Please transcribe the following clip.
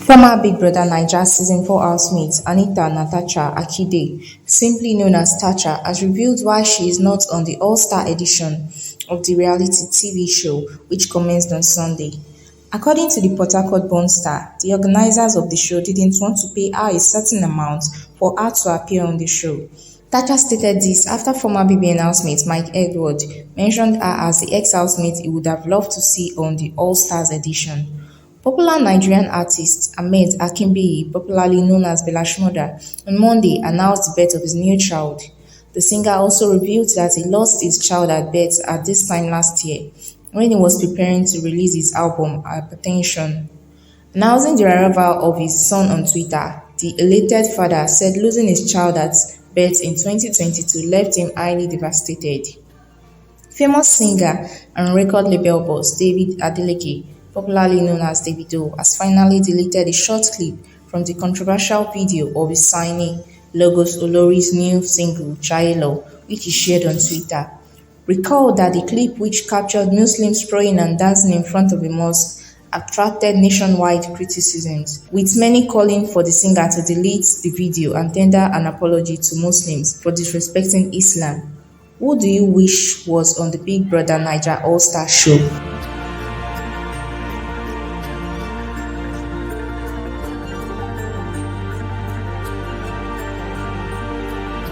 Former Big Brother Naija Season 4 housemate Anita Natasha Akide, simply known as Tacha, has revealed why she is not on the All-Star edition of the reality TV show which commenced on Sunday. According to the Port Harcourt-born star, the organizers of the show didn't want to pay her a certain amount for her to appear on the show. Tacha stated this after former BBN housemate Mike Edward mentioned her as the ex-housemate he would have loved to see on the All-Stars edition. Popular Nigerian artist Ahmed Akinbiyi, popularly known as Bella Shmurda, on Monday announced the birth of his new child. The singer also revealed that he lost his child at birth at this time last year, when he was preparing to release his album Hypertension. Announcing the arrival of his son on Twitter, the elated father said losing his child at birth in 2022 left him highly devastated. Famous singer and record label boss David Adeleke, popularly known as Davido, has finally deleted a short clip from the controversial video of his signing Lagos Olori's new single Jailo, which he shared on Twitter. Recall that the clip, which captured Muslims praying and dancing in front of a mosque, attracted nationwide criticisms, with many calling for the singer to delete the video and tender an apology to Muslims for disrespecting Islam. Who do you wish was on the Big Brother Naija All-Star show?